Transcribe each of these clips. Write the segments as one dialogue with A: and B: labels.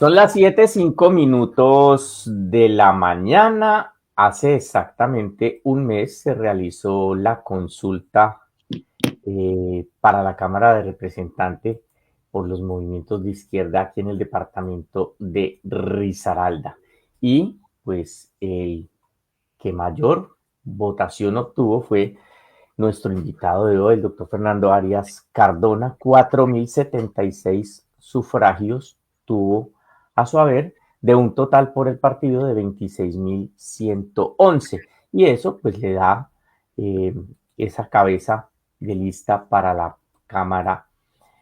A: Son las 7:05 de la mañana. Hace exactamente un mes se realizó la consulta para la Cámara de Representantes por los movimientos de izquierda aquí en el departamento de Risaralda. Y pues el que mayor votación obtuvo fue nuestro invitado de hoy, el doctor Fernando Arias Cardona. 4.076 sufragios tuvo a su haber de un total por el partido de 26.111. Y eso pues le da eh, esa cabeza de lista para la Cámara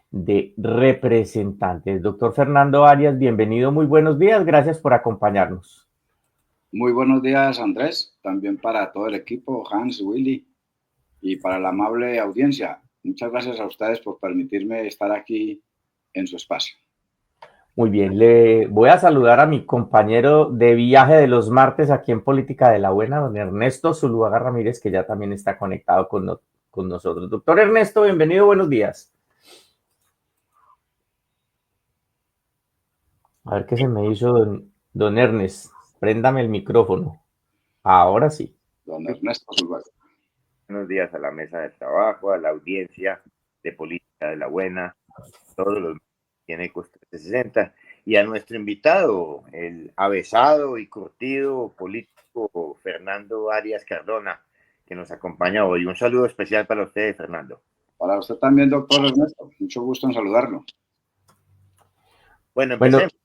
A: de Representantes. Doctor Fernando Arias, bienvenido, muy buenos días, gracias por acompañarnos.
B: Muy buenos días, Andrés, también para todo el equipo, Hans, Willy, y para la amable audiencia. Muchas gracias a ustedes por permitirme estar aquí en su espacio.
A: Muy bien, le voy a saludar a mi compañero de viaje de los martes aquí en Política de la Buena, don Ernesto Zuluaga Ramírez, que ya también está conectado con nosotros. Doctor Ernesto, bienvenido, buenos días. A ver qué se me hizo, don Ernest. Préndame el micrófono. Ahora sí.
B: Don Ernesto Zuluaga.
C: Buenos días a la mesa de trabajo, a la audiencia de Política de la Buena, todos los que tiene Ecos 360, y a nuestro invitado, el avesado y curtido político Fernando Arias Cardona, que nos acompaña hoy. Un saludo especial para usted, Fernando.
B: Para usted también, doctor Ernesto. Mucho gusto en saludarlo.
C: Bueno, empecemos.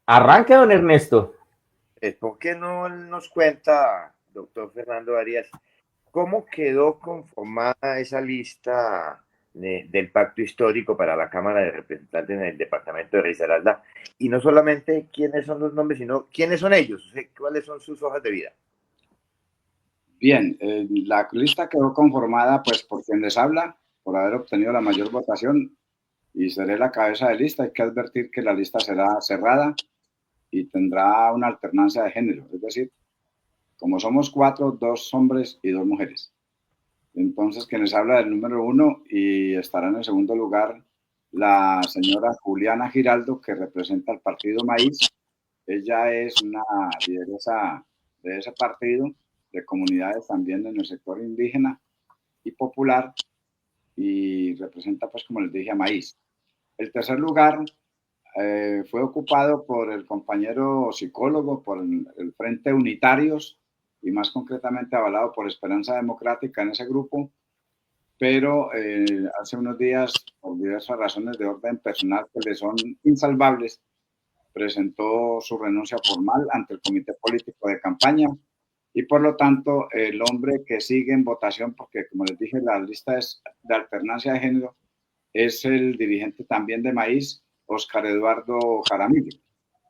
A: Arranque, don Ernesto.
C: ¿Por qué no nos cuenta, doctor Fernando Arias, cómo quedó conformada esa lista del pacto histórico para la Cámara de Representantes en el departamento de Risaralda? Y no solamente quiénes son los nombres, sino quiénes son ellos, cuáles son sus hojas de vida.
B: Bien, la lista quedó conformada pues por quien les habla, por haber obtenido la mayor votación, y seré la cabeza de lista. Hay que advertir que la lista será cerrada y tendrá una alternancia de género, es decir, como somos 4, 2 hombres y 2 mujeres. Entonces, quienes habla del número 1, y estará en el segundo lugar la señora Juliana Giraldo, que representa al partido Maíz. Ella es una lideresa de ese partido, de comunidades también en el sector indígena y popular, y representa, pues, como les dije, a Maíz. El tercer lugar fue ocupado por el compañero psicólogo, por el Frente Unitarios, y más concretamente avalado por Esperanza Democrática en ese grupo, pero hace unos días, por diversas razones de orden personal que le son insalvables, presentó su renuncia formal ante el Comité Político de Campaña, y por lo tanto el hombre que sigue en votación, porque como les dije, la lista es de alternancia de género, es el dirigente también de Maíz, Óscar Eduardo Jaramillo,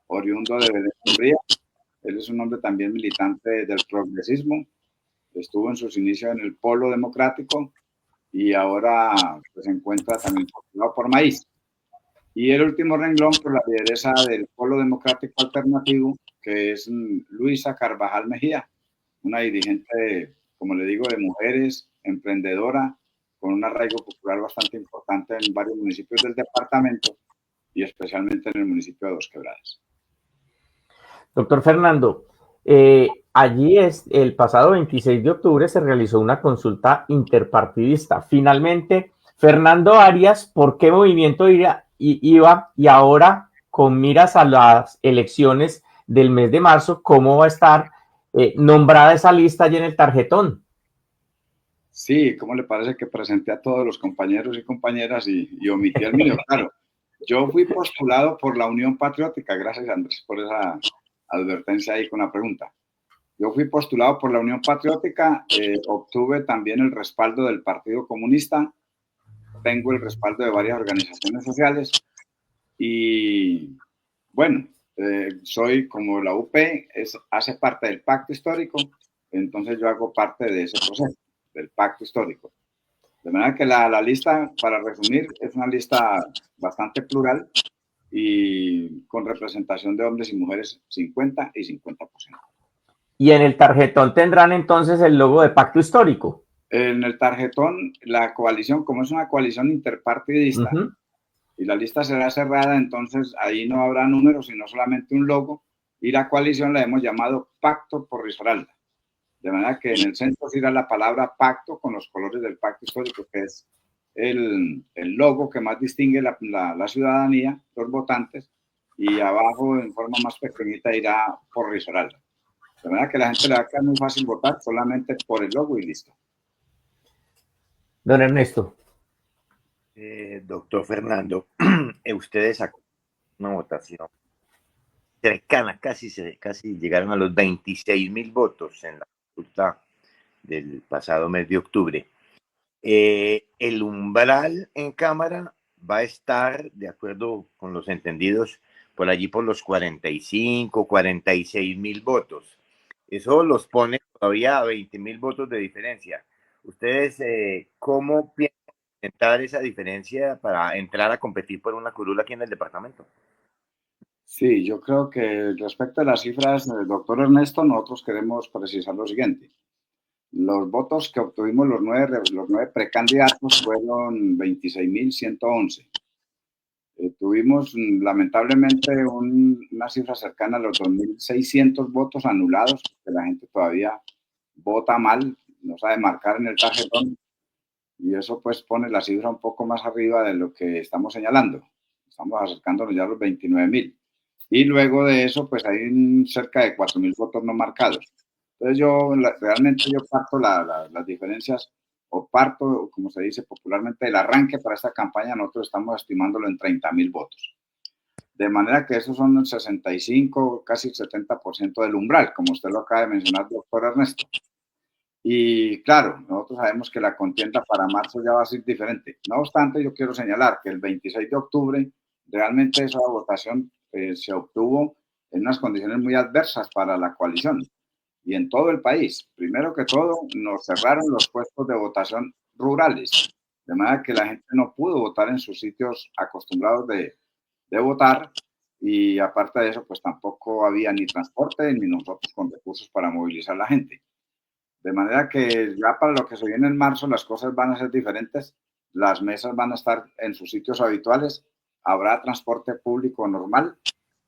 B: oriundo de Belén Umbría. Él es un hombre también militante del progresismo, estuvo en sus inicios en el Polo Democrático y ahora pues, se encuentra también postulado por Maíz. Y el último renglón por la lideresa del Polo Democrático Alternativo, que es Luisa Carvajal Mejía, una dirigente, como le digo, de mujeres, emprendedora, con un arraigo popular bastante importante en varios municipios del departamento y especialmente en el municipio de Dos Quebradas.
A: Doctor Fernando, allí el pasado 26 de octubre se realizó una consulta interpartidista. Finalmente, Fernando Arias, ¿por qué movimiento iba y ahora con miras a las elecciones del mes de marzo, cómo va a estar nombrada esa lista allí en el tarjetón?
B: Sí, ¿cómo le parece que presenté a todos los compañeros y compañeras y omití el mío? Claro, yo fui postulado por la Unión Patriótica, gracias Andrés por esa advertencia ahí con la pregunta. Yo fui postulado por la Unión Patriótica, obtuve también el respaldo del Partido Comunista, tengo el respaldo de varias organizaciones sociales y bueno, soy como la UP, hace parte del pacto histórico, entonces yo hago parte de ese proceso, del pacto histórico. De manera que la lista, para resumir, es una lista bastante plural y con representación de hombres y mujeres 50 y 50%.
A: Y en el tarjetón tendrán entonces el logo de pacto histórico.
B: En el tarjetón, la coalición, como es una coalición interpartidista, y la lista será cerrada, entonces ahí no habrá números, sino solamente un logo, y la coalición la hemos llamado Pacto por Risaralda. De manera que en el centro irá la palabra pacto con los colores del pacto histórico, que es el logo que más distingue la ciudadanía, los votantes, y abajo en forma más pequeñita irá por Risaralda. De manera que la gente le va a quedar muy fácil votar solamente por el logo y listo.
A: Don Ernesto.
C: Doctor Fernando, ustedes sacó una votación cercana, casi llegaron a los 26.000 votos en la consulta del pasado mes de octubre. El umbral en Cámara va a estar, de acuerdo con los entendidos, por allí por los 45, 46.000 votos. Eso los pone todavía a 20.000 votos de diferencia. ¿Ustedes cómo piensan intentar esa diferencia para entrar a competir por una curula aquí en el departamento?
B: Sí, yo creo que respecto a las cifras del doctor Ernesto, nosotros queremos precisar lo siguiente. Los votos que obtuvimos los nueve precandidatos fueron 26.111. Tuvimos lamentablemente una cifra cercana a los 2.600 votos anulados, que la gente todavía vota mal, no sabe marcar en el tarjetón, y eso pues pone la cifra un poco más arriba de lo que estamos señalando. Estamos acercándonos ya a los 29.000. Y luego de eso, pues hay cerca de 4.000 votos no marcados. Entonces realmente yo parto las diferencias, o parto, como se dice popularmente, el arranque para esta campaña, nosotros estamos estimándolo en 30.000 votos. De manera que esos son el 65, casi el 70% del umbral, como usted lo acaba de mencionar, doctor Ernesto. Y claro, nosotros sabemos que la contienda para marzo ya va a ser diferente. No obstante, yo quiero señalar que el 26 de octubre realmente esa votación se obtuvo en unas condiciones muy adversas para la coalición y en todo el país. Primero que todo, nos cerraron los puestos de votación rurales, de manera que la gente no pudo votar en sus sitios acostumbrados de votar, y aparte de eso, pues tampoco había ni transporte ni nosotros con recursos para movilizar a la gente. De manera que ya para lo que se viene en marzo las cosas van a ser diferentes, las mesas van a estar en sus sitios habituales, habrá transporte público normal,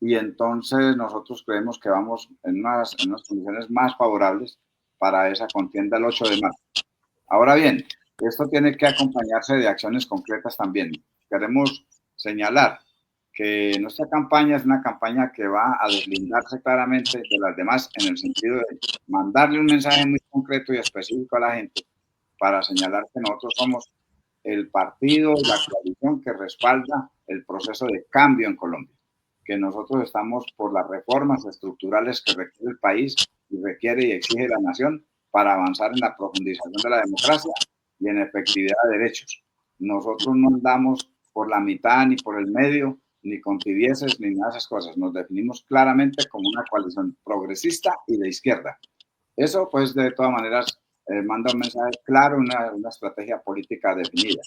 B: y entonces nosotros creemos que vamos en unas condiciones más favorables para esa contienda el 8 de marzo. Ahora bien, esto tiene que acompañarse de acciones concretas también. Queremos señalar que nuestra campaña es una campaña que va a deslindarse claramente de las demás en el sentido de mandarle un mensaje muy concreto y específico a la gente para señalar que nosotros somos el partido y la coalición que respalda el proceso de cambio en Colombia, que nosotros estamos por las reformas estructurales que requiere el país y requiere y exige la nación para avanzar en la profundización de la democracia y en efectividad de derechos. Nosotros no andamos por la mitad ni por el medio, ni con tibieces, ni nada de esas cosas. Nos definimos claramente como una coalición progresista y de izquierda. Eso, pues, de todas maneras, manda un mensaje claro, una estrategia política definida.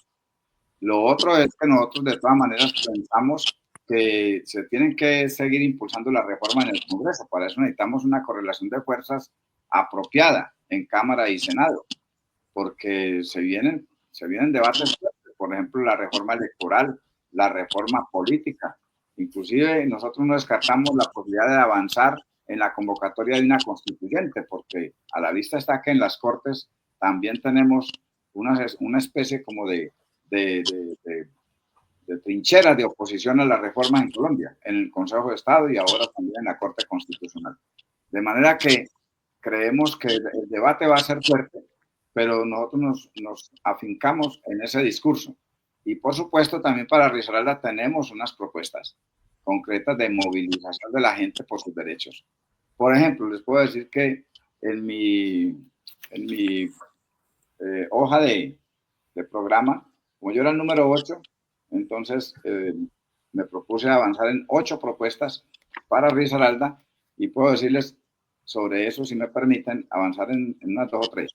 B: Lo otro es que nosotros, de todas maneras, pensamos que se tienen que seguir impulsando la reforma en el Congreso. Para eso necesitamos una correlación de fuerzas apropiada en Cámara y Senado, porque se vienen debates fuertes, por ejemplo, la reforma electoral, la reforma política. Inclusive nosotros no descartamos la posibilidad de avanzar en la convocatoria de una constituyente, porque a la vista está que en las Cortes también tenemos una especie como de trincheras de oposición a la reforma en Colombia, en el Consejo de Estado y ahora también en la Corte Constitucional. De manera que creemos que el debate va a ser fuerte, pero nosotros nos afincamos en ese discurso. Y por supuesto también para Risaralda tenemos unas propuestas concretas de movilización de la gente por sus derechos. Por ejemplo, les puedo decir que en mi hoja de programa, como yo era el número 8, entonces me propuse avanzar en 8 propuestas para Risaralda, y puedo decirles sobre eso, si me permiten, avanzar en unas 2 o 3.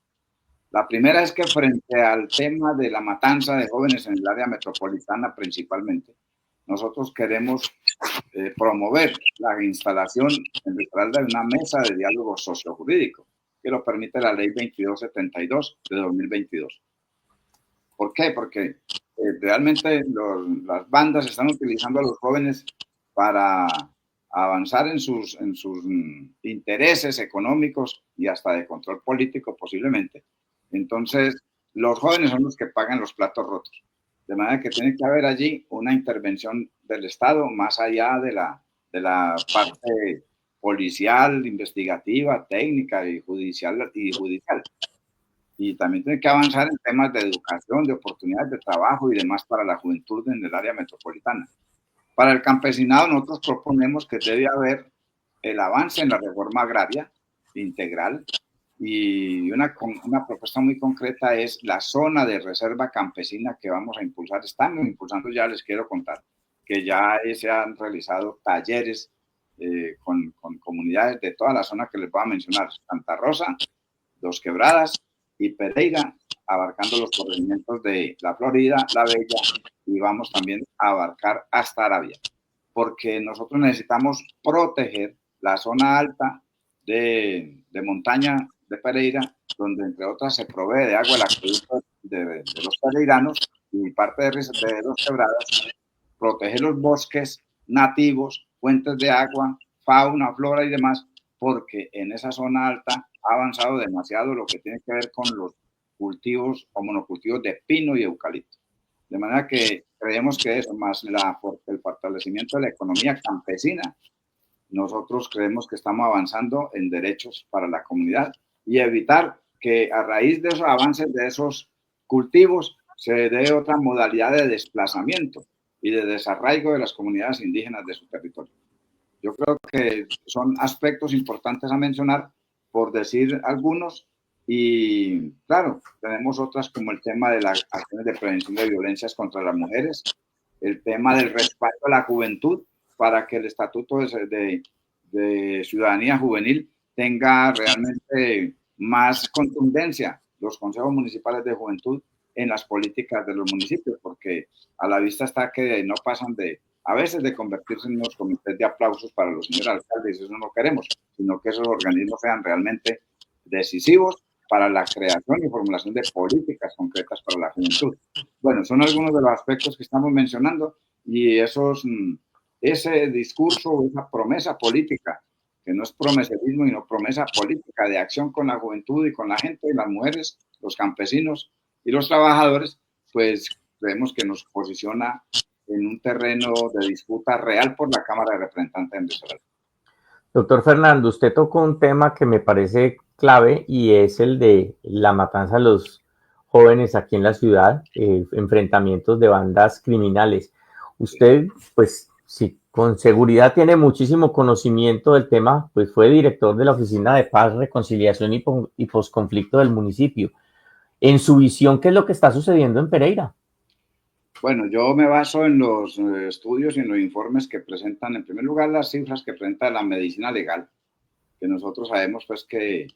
B: La primera es que frente al tema de la matanza de jóvenes en el área metropolitana principalmente, nosotros queremos promover la instalación en Risaralda de una mesa de diálogo sociojurídico, que lo permite la ley 2272 de 2022. ¿Por qué? Porque realmente las bandas están utilizando a los jóvenes para avanzar en sus intereses económicos y hasta de control político posiblemente. Entonces, los jóvenes son los que pagan los platos rotos. De manera que tiene que haber allí una intervención del Estado más allá de la parte policial, investigativa, técnica y judicial. Y también tiene que avanzar en temas de educación, de oportunidades de trabajo y demás para la juventud en el área metropolitana. Para el campesinado nosotros proponemos que debe haber el avance en la reforma agraria integral y una propuesta muy concreta es la zona de reserva campesina que vamos a impulsar. Estamos impulsando, ya les quiero contar, que ya se han realizado talleres con comunidades de toda la zona que les voy a mencionar, Santa Rosa, Dos Quebradas y Pereira, abarcando los corregimientos de La Florida, La Bella, y vamos también a abarcar hasta Arabia, porque nosotros necesitamos proteger la zona alta de montaña de Pereira, donde entre otras se provee de agua el acueducto de los pereiranos y parte de Dos Quebradas, proteger los bosques nativos, fuentes de agua, fauna, flora y demás, porque en esa zona alta ha avanzado demasiado lo que tiene que ver con los cultivos o monocultivos de pino y eucalipto. De manera que creemos que eso, más el fortalecimiento de la economía campesina, nosotros creemos que estamos avanzando en derechos para la comunidad y evitar que a raíz de esos avances de esos cultivos se dé otra modalidad de desplazamiento y de desarraigo de las comunidades indígenas de su territorio. Yo creo que son aspectos importantes a mencionar, por decir algunos, y claro, tenemos otras como el tema de las acciones de prevención de violencias contra las mujeres, el tema del respaldo a la juventud para que el Estatuto de Ciudadanía Juvenil tenga realmente más contundencia, los consejos municipales de juventud en las políticas de los municipios, porque a la vista está que no pasan a veces de convertirse en unos comités de aplausos para los señores alcaldes, eso no queremos, sino que esos organismos sean realmente decisivos para la creación y formulación de políticas concretas para la juventud. Bueno, son algunos de los aspectos que estamos mencionando y ese discurso, esa promesa política, que no es promeserismo, sino promesa política de acción con la juventud y con la gente, las mujeres, los campesinos y los trabajadores, pues creemos que nos posiciona en un terreno de disputa real por la Cámara de Representantes en Venezuela.
A: Doctor Fernando, usted tocó un tema que me parece clave y es el de la matanza de los jóvenes aquí en la ciudad, enfrentamientos de bandas criminales. Usted, pues, sí, con seguridad tiene muchísimo conocimiento del tema, pues fue director de la Oficina de Paz, Reconciliación y Posconflicto del municipio. En su visión, ¿qué es lo que está sucediendo en Pereira?
B: Bueno, yo me baso en los estudios y en los informes que presentan, en primer lugar, las cifras que presenta la medicina legal, que nosotros sabemos pues que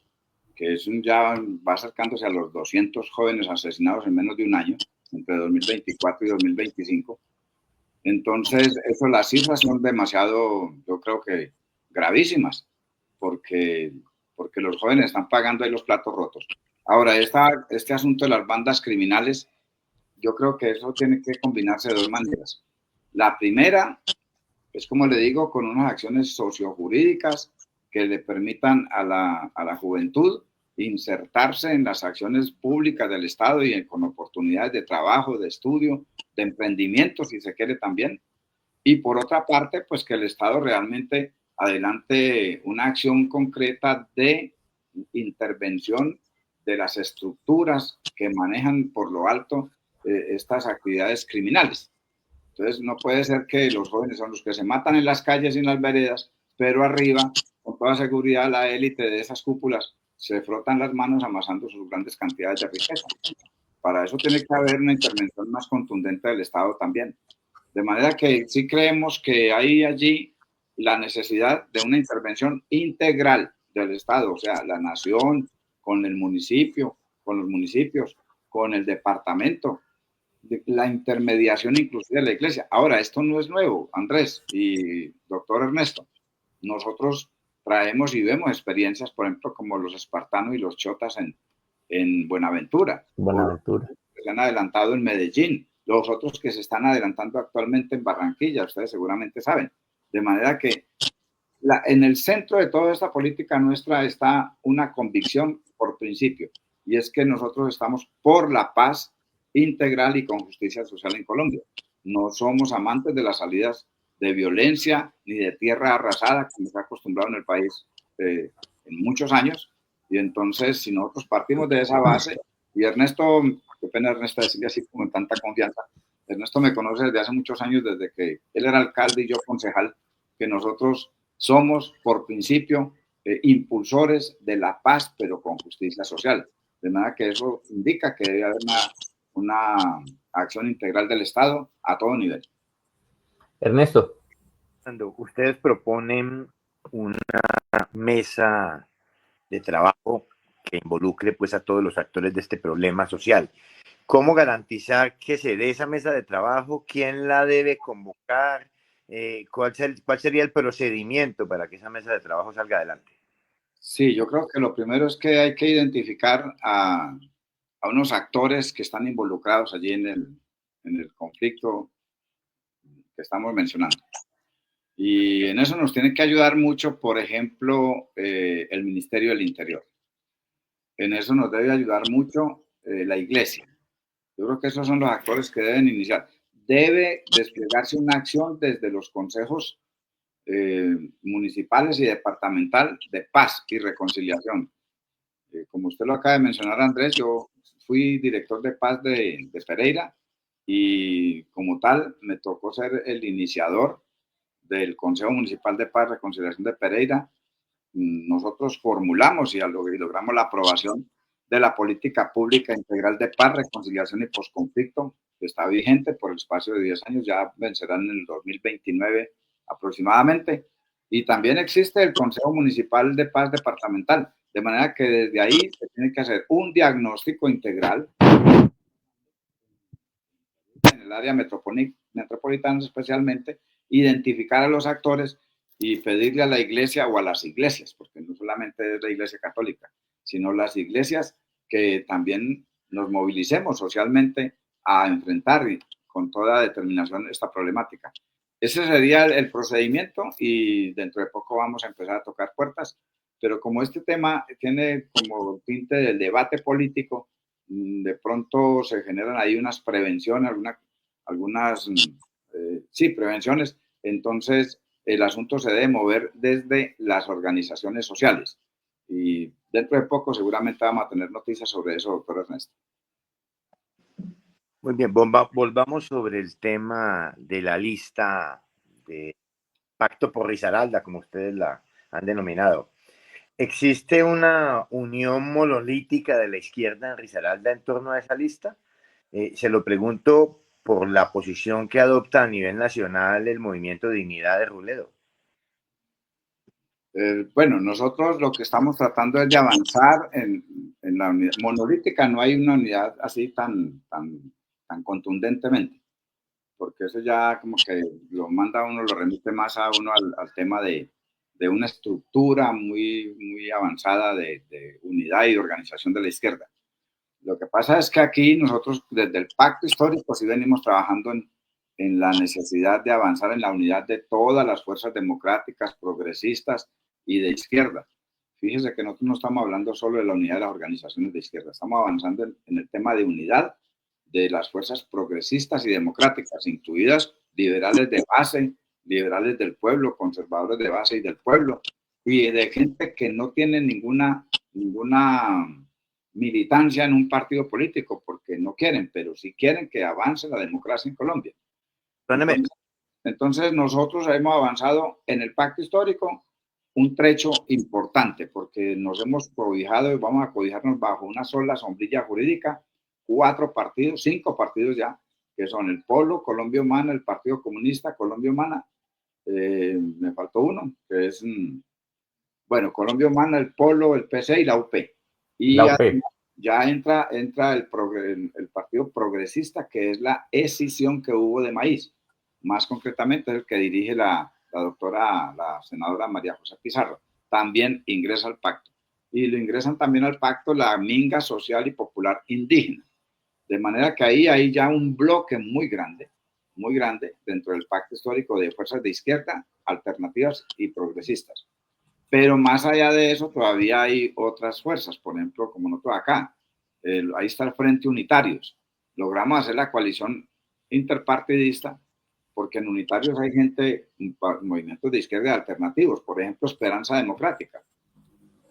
B: ya va acercándose a los 200 jóvenes asesinados en menos de un año, entre 2024 y 2025. Entonces, las cifras son demasiado, yo creo que gravísimas, porque los jóvenes están pagando ahí los platos rotos. Ahora, este asunto de las bandas criminales, yo creo que eso tiene que combinarse de dos maneras. La primera es, como le digo, con unas acciones sociojurídicas que le permitan a la juventud insertarse en las acciones públicas del Estado y con oportunidades de trabajo, de estudio, de emprendimiento, si se quiere también. Y por otra parte, pues que el Estado realmente adelante una acción concreta de intervención de las estructuras que manejan por lo alto estas actividades criminales. Entonces, no puede ser que los jóvenes son los que se matan en las calles y en las veredas, pero arriba, con toda seguridad, la élite de esas cúpulas se frotan las manos amasando sus grandes cantidades de riqueza. Para eso tiene que haber una intervención más contundente del Estado también. De manera que sí creemos que hay allí la necesidad de una intervención integral del Estado, o sea, la nación, con el municipio, con los municipios, con el departamento, la intermediación inclusive de la iglesia. Ahora, esto no es nuevo, Andrés y doctor Ernesto. Nosotros traemos y vemos experiencias, por ejemplo, como los espartanos y los chotas en Buenaventura.
A: Buenaventura.
B: que se han adelantado en Medellín, los otros que se están adelantando actualmente en Barranquilla, ustedes seguramente saben. De manera que en el centro de toda esta política nuestra está una convicción por principio, y es que nosotros estamos por la paz integral y con justicia social en Colombia. No somos amantes de las salidas de violencia ni de tierra arrasada, como se ha acostumbrado en el país en muchos años, y entonces si nosotros partimos de esa base, y Ernesto, qué pena Ernesto decirle así con tanta confianza, Ernesto me conoce desde hace muchos años, desde que él era alcalde y yo concejal, que nosotros somos, por principio, impulsores de la paz, pero con justicia social. De manera que eso indica que debe haber una acción integral del Estado a todo nivel.
A: Ernesto.
C: Cuando ustedes proponen una mesa de trabajo que involucre pues a todos los actores de este problema social, ¿cómo garantizar que se dé esa mesa de trabajo? ¿Quién la debe convocar? ¿Cuál sería el procedimiento para que esa mesa de trabajo salga adelante?
B: Sí, yo creo que lo primero es que hay que identificar a unos actores que están involucrados allí en el conflicto que estamos mencionando. Y en eso nos tiene que ayudar mucho, por ejemplo, el Ministerio del Interior. En eso nos debe ayudar mucho la Iglesia. Yo creo que esos son los actores que deben iniciar. Debe desplegarse una acción desde los consejos municipales y departamental de paz y reconciliación. Como usted lo acaba de mencionar, Andrés, yo fui director de paz de Pereira y como tal me tocó ser el iniciador del Consejo Municipal de Paz y Reconciliación de Pereira. Nosotros formulamos y logramos la aprobación de la política pública integral de paz, reconciliación y posconflicto, que está vigente por el espacio de 10 años, ya vencerán en el 2029 aproximadamente. Y también existe el Consejo Municipal de Paz Departamental, de manera que desde ahí se tiene que hacer un diagnóstico integral en el área metropolitana especialmente, identificar a los actores y pedirle a la iglesia o a las iglesias, porque no solamente es la iglesia católica, sino las iglesias que también nos movilicemos socialmente a enfrentar con toda determinación esta problemática. Ese sería el procedimiento y dentro de poco vamos a empezar a tocar puertas, pero como este tema tiene como tinte del debate político, de pronto se generan ahí unas prevenciones, algunas prevenciones, entonces el asunto se debe mover desde las organizaciones sociales. Y dentro de poco seguramente vamos a tener noticias sobre eso, doctor Ernesto.
C: Muy bien, volvamos sobre el tema de la lista de Pacto por Risaralda, como ustedes la han denominado. ¿Existe una unión monolítica de la izquierda en Risaralda en torno a esa lista? Se lo pregunto por la posición que adopta a nivel nacional el Movimiento Dignidad de Ruledo.
B: Bueno, nosotros lo que estamos tratando es de avanzar en la unidad monolítica. No hay una unidad así tan contundentemente, porque eso ya como que lo manda a uno, lo remite más a uno al tema de una estructura muy avanzada de unidad y de organización de la izquierda. Lo que pasa es que aquí nosotros desde el pacto histórico sí venimos trabajando en la necesidad de avanzar en la unidad de todas las fuerzas democráticas, progresistas y de izquierda. Fíjese que nosotros no estamos hablando solo de la unidad de las organizaciones de izquierda, estamos avanzando en el tema de unidad de las fuerzas progresistas y democráticas, incluidas liberales de base, liberales del pueblo, conservadores de base y del pueblo, y de gente que no tiene ninguna militancia en un partido político, porque no quieren, pero sí quieren que avance la democracia en Colombia. Entonces nosotros hemos avanzado en el pacto histórico un trecho importante, porque nos hemos cobijado y vamos a cobijarnos bajo una sola sombrilla jurídica, 5 partidos ya, que son el Polo, Colombia Humana, el Partido Comunista, Colombia Humana, me faltó uno, que es, Colombia Humana, el Polo, el PC y la UP. Y
A: la UP.
B: Ya entra el Partido Progresista, que es la escisión que hubo de maíz. Más concretamente, es el que dirige la senadora María José Pizarro. También ingresa al pacto. Y lo ingresan también al pacto la Minga Social y Popular Indígena. De manera que ahí hay ya un bloque muy grande dentro del pacto histórico de fuerzas de izquierda, alternativas y progresistas. Pero más allá de eso todavía hay otras fuerzas, por ejemplo, como nosotros acá, ahí está el Frente Unitarios. Logramos hacer la coalición interpartidista porque en Unitarios hay gente, movimientos de izquierda alternativos, por ejemplo, Esperanza Democrática,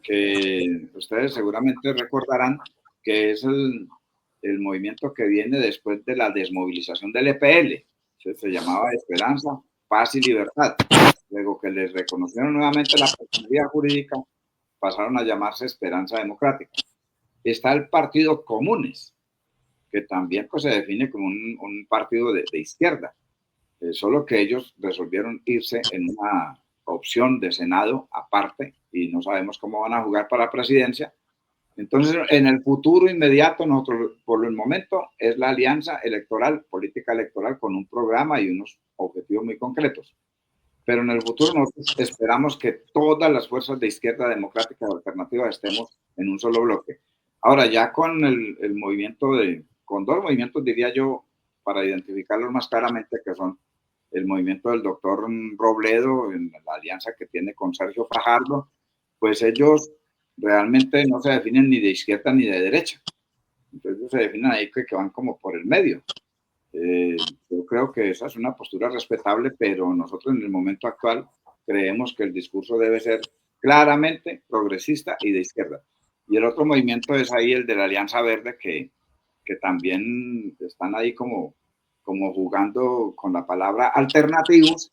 B: que ustedes seguramente recordarán que es el movimiento que viene después de la desmovilización del EPL, se llamaba Esperanza, Paz y Libertad. Luego que les reconocieron nuevamente la personalidad jurídica, pasaron a llamarse Esperanza Democrática. Está el Partido Comunes, que también pues, se define como un partido de izquierda, solo que ellos resolvieron irse en una opción de Senado aparte y no sabemos cómo van a jugar para la presidencia. Entonces, en el futuro inmediato, nosotros, por el momento, es la alianza electoral, política electoral, con un programa y unos objetivos muy concretos. Pero en el futuro nosotros esperamos que todas las fuerzas de izquierda democrática o alternativa estemos en un solo bloque. Ahora, ya con el movimiento con dos movimientos, diría yo, para identificarlos más claramente, que son el movimiento del doctor Robledo, en la alianza que tiene con Sergio Fajardo, pues ellos realmente no se definen ni de izquierda ni de derecha. Entonces se definen ahí que van como por el medio. Yo creo que esa es una postura respetable, pero nosotros en el momento actual creemos que el discurso debe ser claramente progresista y de izquierda. Y el otro movimiento es ahí el de la Alianza Verde, que también están ahí como jugando con la palabra alternativos,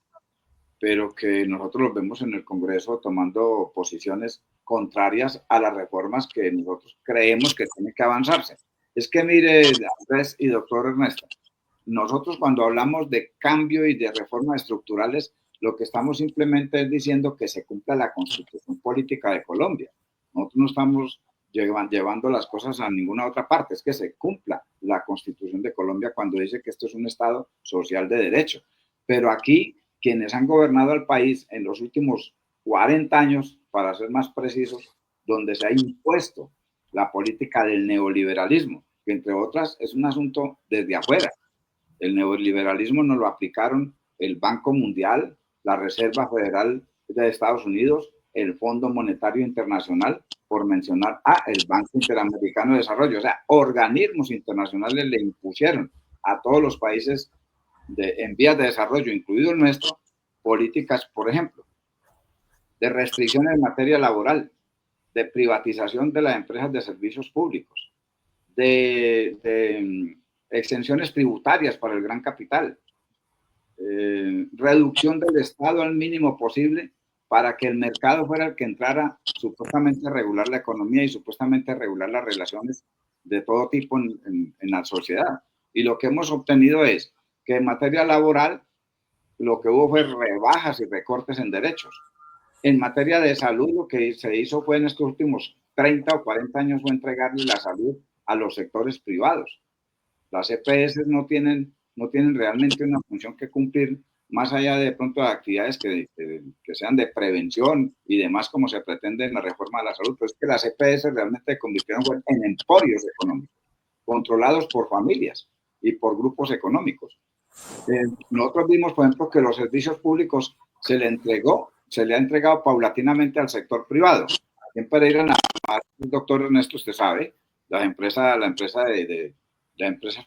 B: pero que nosotros los vemos en el Congreso tomando posiciones contrarias a las reformas que nosotros creemos que tienen que avanzarse. Es que mire, Andrés y doctor Ernesto, nosotros cuando hablamos de cambio y de reformas estructurales, lo que estamos simplemente es diciendo que se cumpla la Constitución Política de Colombia. Nosotros no estamos llevando las cosas a ninguna otra parte, es que se cumpla la Constitución de Colombia cuando dice que esto es un Estado social de derecho. Pero aquí, quienes han gobernado al país en los últimos 40 años, para ser más precisos, donde se ha impuesto la política del neoliberalismo, que entre otras es un asunto desde afuera. El neoliberalismo nos lo aplicaron el Banco Mundial, la Reserva Federal de Estados Unidos, el Fondo Monetario Internacional, por mencionar el Banco Interamericano de Desarrollo. O sea, organismos internacionales le impusieron a todos los países en vías de desarrollo, incluido el nuestro, políticas, por ejemplo, de restricciones en materia laboral, de privatización de las empresas de servicios públicos, de exenciones tributarias para el gran capital, reducción del Estado al mínimo posible para que el mercado fuera el que entrara supuestamente a regular la economía y supuestamente a regular las relaciones de todo tipo en la sociedad. Y lo que hemos obtenido es que en materia laboral lo que hubo fue rebajas y recortes en derechos. En materia de salud, lo que se hizo fue en estos últimos 30 o 40 años fue entregarle la salud a los sectores privados. Las EPS no tienen realmente una función que cumplir más allá de pronto de actividades que sean de prevención y demás como se pretende en la reforma de la salud, pero es que las EPS realmente se convirtieron en emporios económicos, controlados por familias y por grupos económicos. Nosotros vimos, por ejemplo, que los servicios públicos se le ha entregado paulatinamente al sector privado. En Pereira, el doctor Ernesto, usted sabe, las empresas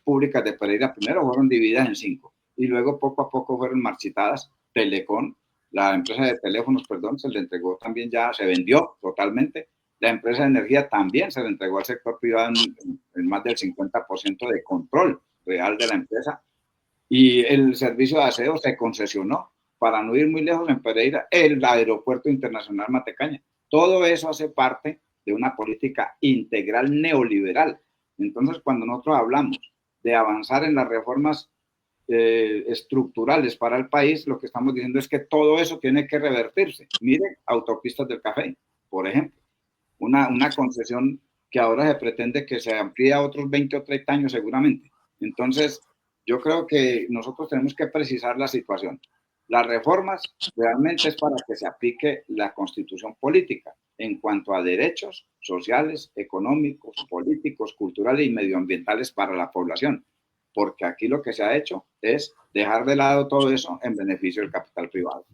B: públicas de Pereira primero fueron divididas en 5 y luego poco a poco fueron marchitadas. Telecom, la empresa de teléfonos, se le entregó también ya, se vendió totalmente. La empresa de energía también se le entregó al sector privado en más del 50% de control real de la empresa. Y el servicio de aseo se concesionó, para no ir muy lejos, en Pereira, el Aeropuerto Internacional Matecaña. Todo eso hace parte de una política integral neoliberal. Entonces, cuando nosotros hablamos de avanzar en las reformas estructurales para el país, lo que estamos diciendo es que todo eso tiene que revertirse. Miren, Autopistas del Café, por ejemplo, una concesión que ahora se pretende que se amplíe a otros 20 o 30 años seguramente. Entonces, yo creo que nosotros tenemos que precisar la situación. Las reformas realmente es para que se aplique la constitución política. en cuanto a derechos sociales, económicos, políticos, culturales y medioambientales para la población. Porque aquí lo que se ha hecho es dejar de lado todo eso en beneficio del capital privado.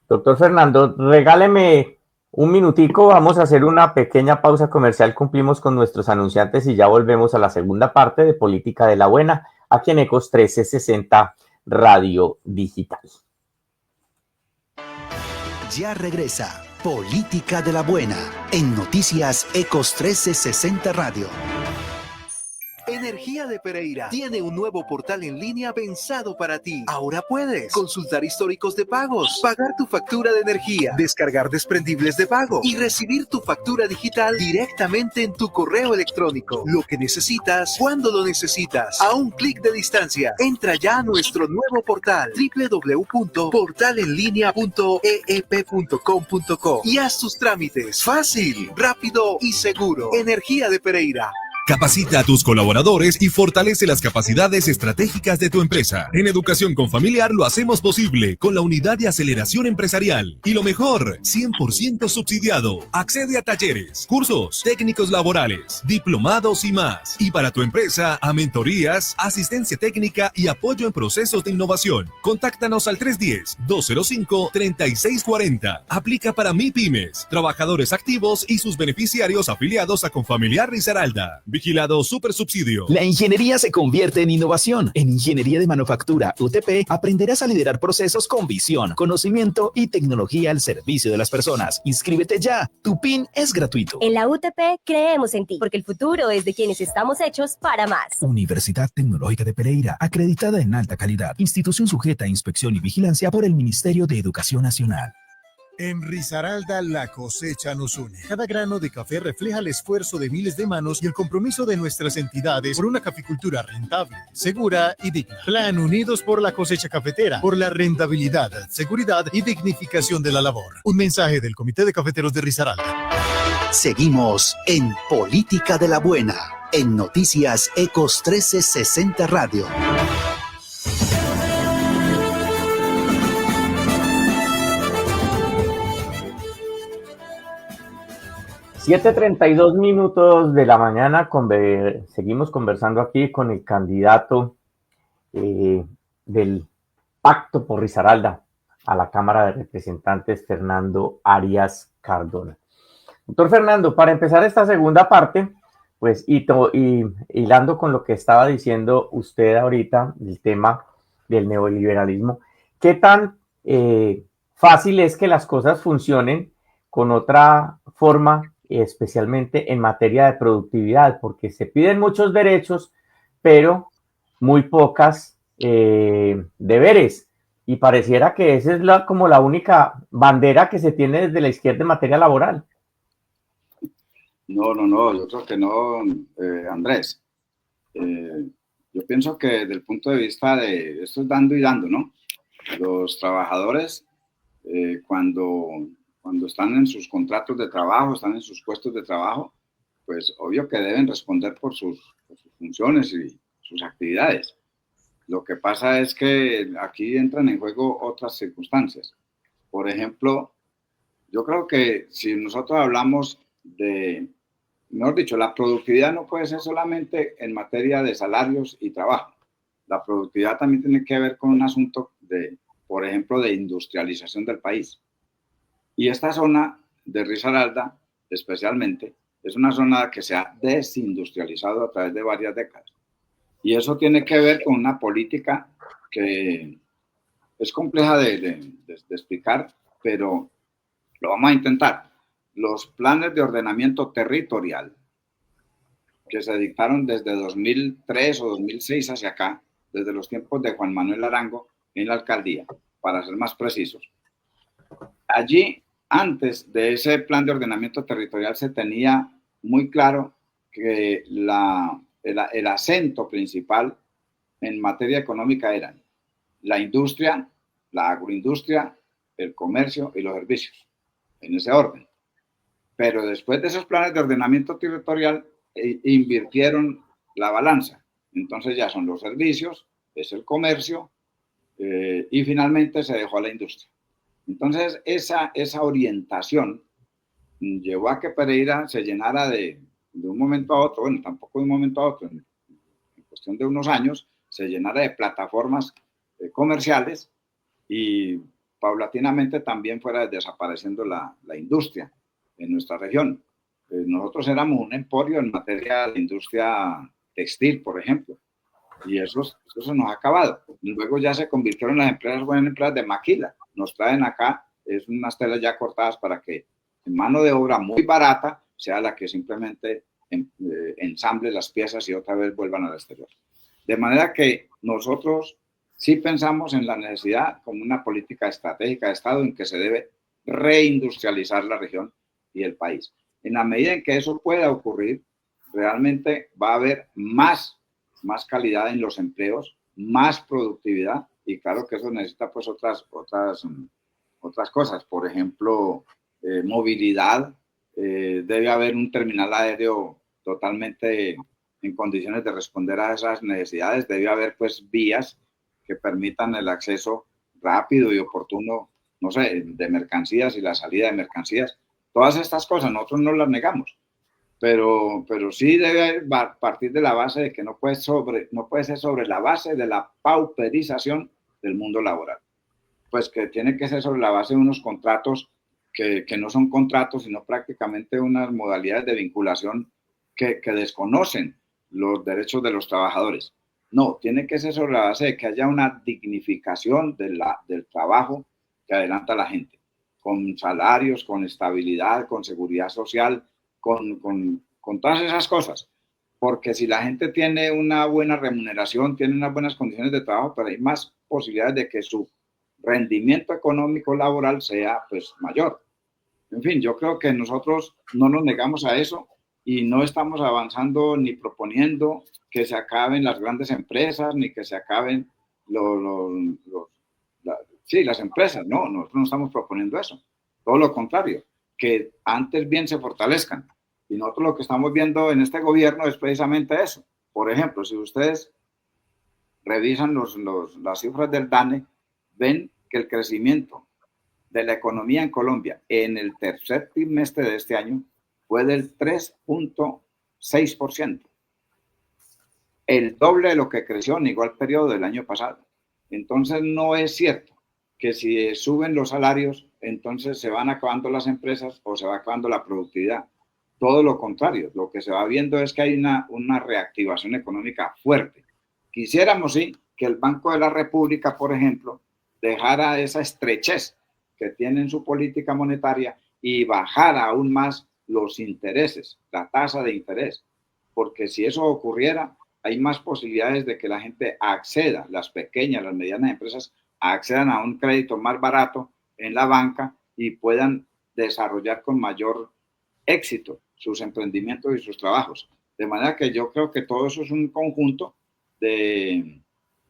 A: Doctor Fernando, regáleme un minutico, vamos a hacer una pequeña pausa comercial, cumplimos con nuestros anunciantes y ya volvemos a la segunda parte de Política de la Buena, aquí en Ecos 1360 Radio Digital.
D: Ya regresa Política de la Buena en Noticias Ecos 1360 Radio. Energía de Pereira tiene un nuevo portal en línea pensado para ti. Ahora puedes consultar históricos de pagos, pagar tu factura de energía, descargar desprendibles de pago y recibir tu factura digital directamente en tu correo electrónico. Lo que necesitas, cuando lo necesitas, a un clic de distancia. Entra ya a nuestro nuevo portal www.portalenlinea.eep.com.co y haz tus trámites fácil, rápido y seguro. Energía de Pereira.
E: Capacita a tus colaboradores y fortalece las capacidades estratégicas de tu empresa. En Educación con Familiar lo hacemos posible con la Unidad de Aceleración Empresarial. Y lo mejor, 100% subsidiado. Accede a talleres, cursos, técnicos laborales, diplomados y más. Y para tu empresa, a mentorías, asistencia técnica y apoyo en procesos de innovación. Contáctanos al 310-205-3640. Aplica para MIPYMES, trabajadores activos y sus beneficiarios afiliados a Confamiliar Risaralda. Vigilado Supersubsidio.
D: La ingeniería se convierte en innovación. En Ingeniería de Manufactura UTP aprenderás a liderar procesos con visión, conocimiento y tecnología al servicio de las personas. Inscríbete ya. Tu PIN es gratuito.
F: En la UTP creemos en ti, porque el futuro es de quienes estamos hechos para más.
D: Universidad Tecnológica de Pereira, acreditada en alta calidad. Institución sujeta a inspección y vigilancia por el Ministerio de Educación Nacional.
G: En Risaralda la cosecha nos une. Cada grano de café refleja el esfuerzo de miles de manos y el compromiso de nuestras entidades por una caficultura rentable, segura y digna. Plan Unidos por la Cosecha Cafetera, por la rentabilidad, seguridad y dignificación de la labor. Un mensaje del Comité de Cafeteros de Risaralda.
D: Seguimos en Política de la Buena, en Noticias Ecos 1360 Radio.
A: 7:32 minutos de la mañana, seguimos conversando aquí con el candidato del Pacto por Risaralda a la Cámara de Representantes, Fernando Arias Cardona. Doctor Fernando, para empezar esta segunda parte, pues y hilando con lo que estaba diciendo usted ahorita, el tema del neoliberalismo, ¿qué tan fácil es que las cosas funcionen con otra forma, especialmente en materia de productividad? Porque se piden muchos derechos, pero muy pocas deberes. Y pareciera que esa es como la única bandera que se tiene desde la izquierda en materia laboral.
B: No, yo creo que no, Andrés. Yo pienso que desde el punto de vista de esto es dando y dando, ¿no? Los trabajadores, cuando están en sus contratos de trabajo, están en sus puestos de trabajo, pues obvio que deben responder por sus funciones y sus actividades. Lo que pasa es que aquí entran en juego otras circunstancias. Por ejemplo, yo creo que si nosotros hablamos de, mejor dicho, la productividad no puede ser solamente en materia de salarios y trabajo. La productividad también tiene que ver con un asunto de, por ejemplo, de industrialización del país. Y esta zona de Risaralda, especialmente, es una zona que se ha desindustrializado a través de varias décadas. Y eso tiene que ver con una política que es compleja de explicar, pero lo vamos a intentar. Los planes de ordenamiento territorial que se dictaron desde 2003 o 2006 hacia acá, desde los tiempos de Juan Manuel Arango en la alcaldía, para ser más precisos. Allí, antes de ese plan de ordenamiento territorial, se tenía muy claro que el acento principal en materia económica eran la industria, la agroindustria, el comercio y los servicios, en ese orden. Pero después de esos planes de ordenamiento territorial, invirtieron la balanza. Entonces ya son los servicios, es el comercio y finalmente se dejó a la industria. Entonces esa orientación llevó a que Pereira se llenara de un momento a otro, bueno, tampoco de un momento a otro, en cuestión de unos años, se llenara de plataformas comerciales y paulatinamente también fuera desapareciendo la industria en nuestra región. Nosotros éramos un emporio en materia de industria textil, por ejemplo, y eso se nos ha acabado. Luego ya se convirtieron las empresas en empresas de maquila. Nos traen acá, es unas telas ya cortadas para que en mano de obra muy barata sea la que simplemente ensamble las piezas y otra vez vuelvan al exterior. De manera que nosotros sí pensamos en la necesidad como una política estratégica de Estado en que se debe reindustrializar la región y el país. En la medida en que eso pueda ocurrir, realmente va a haber más calidad en los empleos, más productividad, y claro que eso necesita pues otras cosas. Por ejemplo, movilidad, debe haber un terminal aéreo totalmente en condiciones de responder a esas necesidades, debe haber pues vías que permitan el acceso rápido y oportuno, no sé, de mercancías y la salida de mercancías. Todas estas cosas nosotros no las negamos, pero sí debe partir de la base de que no puede ser sobre la base de la pauperización del mundo laboral. Pues que tiene que ser sobre la base de unos contratos que no son contratos, sino prácticamente unas modalidades de vinculación que desconocen los derechos de los trabajadores. No, tiene que ser sobre la base de que haya una dignificación del trabajo que adelanta la gente, con salarios, con estabilidad, con seguridad social, con todas esas cosas. Porque si la gente tiene una buena remuneración, tiene unas buenas condiciones de trabajo, pero hay más posibilidades de que su rendimiento económico laboral sea pues mayor. En fin, yo creo que nosotros no nos negamos a eso y no estamos avanzando ni proponiendo que se acaben las grandes empresas ni que se acaben las empresas. No, nosotros no estamos proponiendo eso. Todo lo contrario, que antes bien se fortalezcan. Y nosotros lo que estamos viendo en este gobierno es precisamente eso. Por ejemplo, si ustedes revisan las cifras del DANE, ven que el crecimiento de la economía en Colombia en el tercer trimestre de este año fue del 3.6%, el doble de lo que creció en igual periodo del año pasado. Entonces no es cierto que si suben los salarios, entonces se van acabando las empresas o se va acabando la productividad. Todo lo contrario, lo que se va viendo es que hay una reactivación económica fuerte. Quisiéramos, sí, que el Banco de la República, por ejemplo, dejara esa estrechez que tiene en su política monetaria y bajara aún más los intereses, la tasa de interés, porque si eso ocurriera, hay más posibilidades de que la gente acceda, las pequeñas, las medianas empresas, accedan a un crédito más barato en la banca y puedan desarrollar con mayor éxito sus emprendimientos y sus trabajos. De manera que yo creo que todo eso es un conjunto de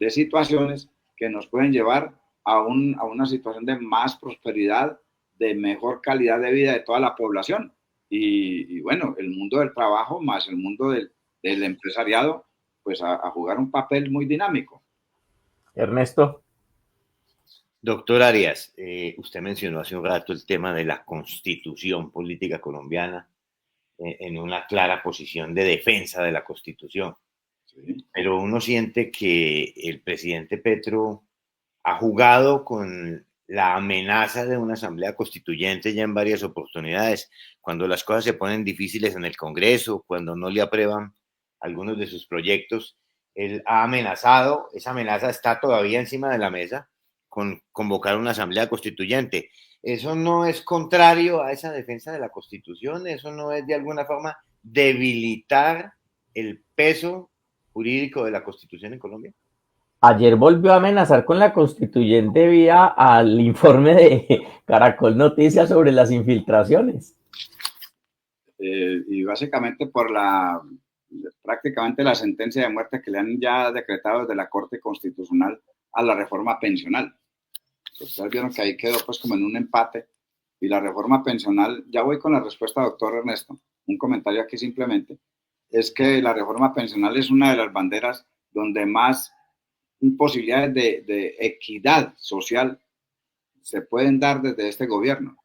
B: situaciones que nos pueden llevar a una situación de más prosperidad, de mejor calidad de vida de toda la población. Y bueno, el mundo del trabajo más el mundo del empresariado, pues a jugar un papel muy dinámico.
A: Ernesto.
C: Doctor Arias, usted mencionó hace un rato el tema de la constitución política colombiana en una clara posición de defensa de la Constitución. Sí. Pero uno siente que el presidente Petro ha jugado con la amenaza de una asamblea constituyente ya en varias oportunidades, cuando las cosas se ponen difíciles en el Congreso, cuando no le aprueban algunos de sus proyectos, él ha amenazado, esa amenaza está todavía encima de la mesa, con convocar una asamblea constituyente. ¿Eso no es contrario a esa defensa de la Constitución? ¿Eso no es de alguna forma debilitar el peso jurídico de la Constitución en Colombia?
A: Ayer volvió a amenazar con la constituyente vía al informe de Caracol Noticias sobre las infiltraciones.
B: Y básicamente por prácticamente la sentencia de muerte que le han ya decretado desde la Corte Constitucional a la reforma pensional. Ustedes vieron que ahí quedó pues como en un empate y la reforma pensional, ya voy con la respuesta, doctor Ernesto, un comentario aquí simplemente, es que la reforma pensional es una de las banderas donde más posibilidades de equidad social se pueden dar desde este gobierno.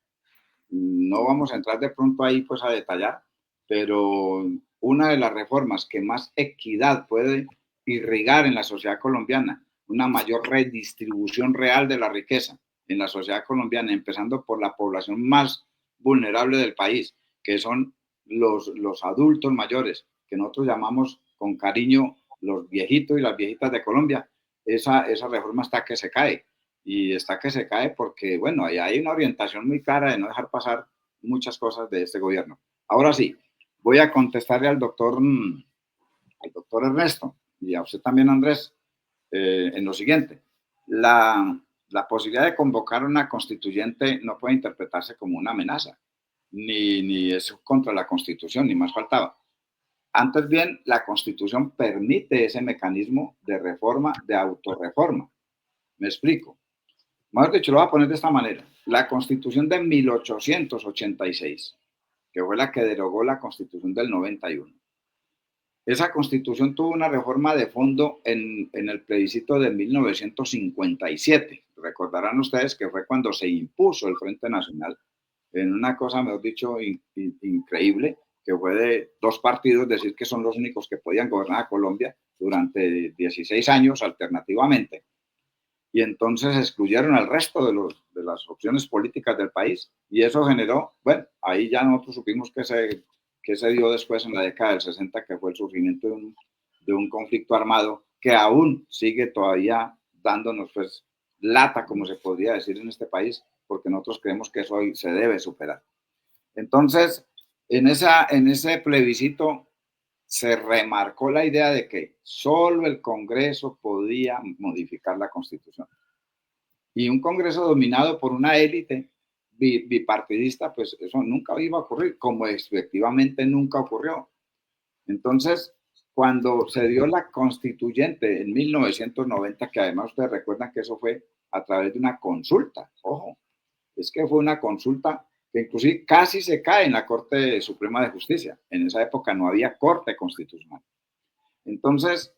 B: No vamos a entrar de pronto ahí pues a detallar, pero una de las reformas que más equidad puede irrigar en la sociedad colombiana, una mayor redistribución real de la riqueza en la sociedad colombiana, empezando por la población más vulnerable del país, que son los adultos mayores, que nosotros llamamos con cariño los viejitos y las viejitas de Colombia. Esa reforma está que se cae. Y está que se cae porque, bueno, ahí hay una orientación muy clara de no dejar pasar muchas cosas de este gobierno. Ahora sí, voy a contestarle al doctor Ernesto y a usted también, Andrés, en lo siguiente. La posibilidad de convocar una constituyente no puede interpretarse como una amenaza, ni es contra la Constitución, ni más faltaba. Antes bien, la Constitución permite ese mecanismo de reforma, de autorreforma. Me explico. Mejor dicho, lo voy a poner de esta manera. La Constitución de 1886, que fue la que derogó la Constitución del 91. Esa Constitución tuvo una reforma de fondo en el plebiscito de 1957. Recordarán ustedes que fue cuando se impuso el Frente Nacional en una cosa, mejor dicho, increíble, que fue de dos partidos, decir que son los únicos que podían gobernar a Colombia durante 16 años alternativamente. Y entonces excluyeron al resto de las opciones políticas del país y eso generó, bueno, ahí ya nosotros supimos que se dio después en la década del 60, que fue el surgimiento de un conflicto armado que aún sigue todavía dándonos pues lata, como se podría decir en este país, porque nosotros creemos que eso hoy se debe superar. Entonces, en ese plebiscito se remarcó la idea de que solo el Congreso podía modificar la Constitución. Y un Congreso dominado por una élite bipartidista, pues eso nunca iba a ocurrir, como efectivamente nunca ocurrió. Entonces, cuando se dio la constituyente en 1990, que además ustedes recuerdan que eso fue a través de una consulta, ojo, es que fue una consulta que inclusive casi se cae en la Corte Suprema de Justicia. En esa época no había Corte Constitucional. Entonces,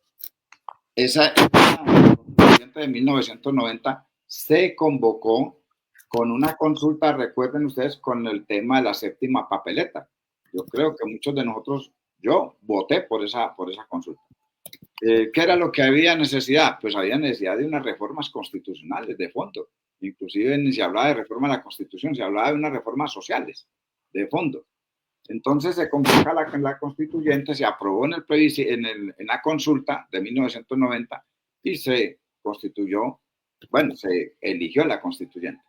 B: esa constituyente de 1990 se convocó con una consulta, recuerden ustedes, con el tema de la séptima papeleta. Yo creo que muchos de nosotros, yo voté por esa consulta. ¿Qué era lo que había necesidad? Pues había necesidad de unas reformas constitucionales de fondo. Inclusive ni se hablaba de reforma a la Constitución, se hablaba de unas reformas sociales de fondo. Entonces se convoca la constituyente, se aprobó en la consulta de 1990 y se constituyó, bueno, se eligió la constituyente.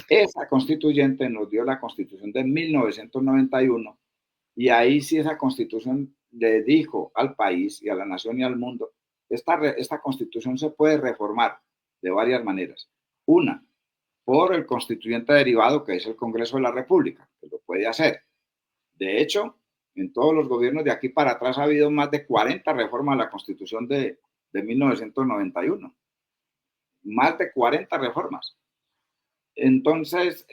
B: Esa constituyente nos dio la Constitución de 1991 y ahí sí esa constitución le dijo al país y a la nación y al mundo, esta constitución se puede reformar de varias maneras. Una, por el constituyente derivado, que es el Congreso de la República, que lo puede hacer. De hecho, en todos los gobiernos de aquí para atrás ha habido más de 40 reformas a la Constitución de 1991. Más de 40 reformas. Entonces,